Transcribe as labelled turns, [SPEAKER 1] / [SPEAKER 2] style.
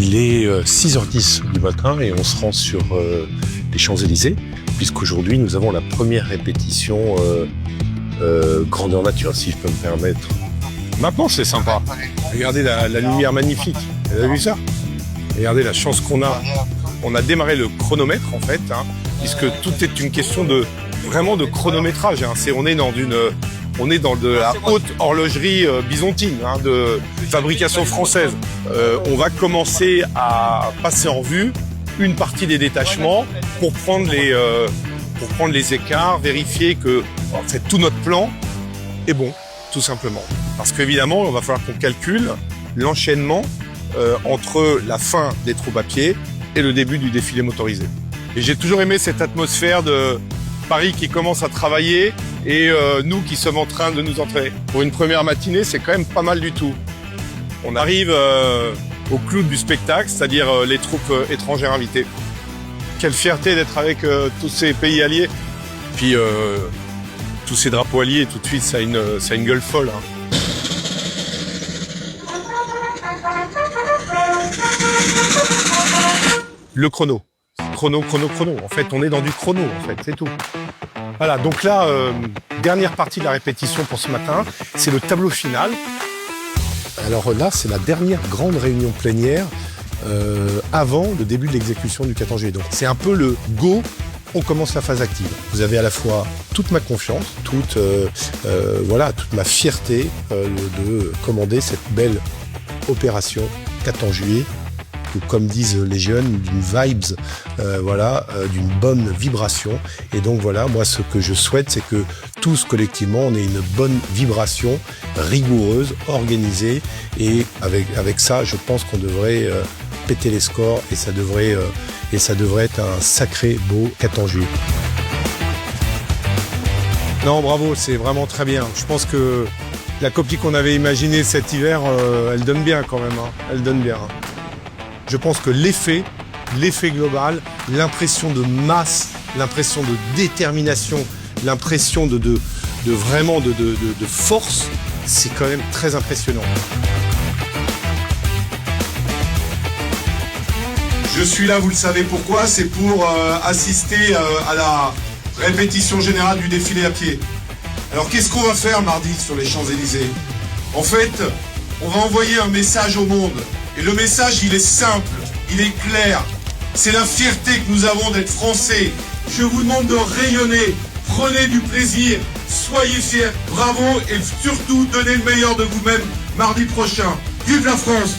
[SPEAKER 1] Il est 6h10 du matin et on se rend sur les Champs-Élysées, puisqu'aujourd'hui nous avons la première répétition grandeur nature, si je peux me permettre. Maintenant c'est sympa. Regardez la lumière magnifique. Vous avez vu ça? Regardez la chance qu'on a. On a démarré le chronomètre en fait, puisque tout est une question de vraiment de chronométrage. On est dans de la haute horlogerie byzantine, de fabrication française. On va commencer à passer en revue une partie des détachements pour prendre les écarts, vérifier que en fait, tout notre plan est bon, tout simplement. Parce qu'évidemment, on va falloir qu'on calcule l'enchaînement entre la fin des troupes à pied et le début du défilé motorisé. Et j'ai toujours aimé cette atmosphère de Paris qui commence à travailler et nous qui sommes en train de nous entraîner. Pour une première matinée, c'est quand même pas mal du tout. On arrive au clou du spectacle, c'est-à-dire les troupes étrangères invitées. Quelle fierté d'être avec tous ces pays alliés. Puis tous ces drapeaux alliés, tout de suite, ça a une gueule folle. Le chrono. Chrono. En fait, on est dans du chrono, en fait, c'est tout. Voilà, donc là, dernière partie de la répétition pour ce matin, c'est le tableau final. Alors là, c'est la dernière grande réunion plénière avant le début de l'exécution du 14 juillet. Donc c'est un peu le go, on commence la phase active. Vous avez à la fois toute ma confiance, toute ma fierté de commander cette belle opération 14 juillet. Ou comme disent les jeunes, d'une vibes, d'une bonne vibration. Et donc voilà, moi ce que je souhaite, c'est que tous collectivement, on ait une bonne vibration, rigoureuse, organisée. Et avec ça, je pense qu'on devrait péter les scores et ça devrait être un sacré beau 14 juillet. Non, bravo, c'est vraiment très bien. Je pense que la copie qu'on avait imaginée cet hiver, elle donne bien quand même. Elle donne bien. Je pense que l'effet global, l'impression de masse, l'impression de détermination, l'impression de force, c'est quand même très impressionnant.
[SPEAKER 2] Je suis là, vous le savez pourquoi, c'est pour assister à la répétition générale du défilé à pied. Alors qu'est-ce qu'on va faire mardi sur les Champs-Élysées? En fait, on va envoyer un message au monde. Et le message, il est simple, il est clair. C'est la fierté que nous avons d'être français. Je vous demande de rayonner, prenez du plaisir, soyez fiers, bravo et surtout donnez le meilleur de vous-même mardi prochain. Vive la France!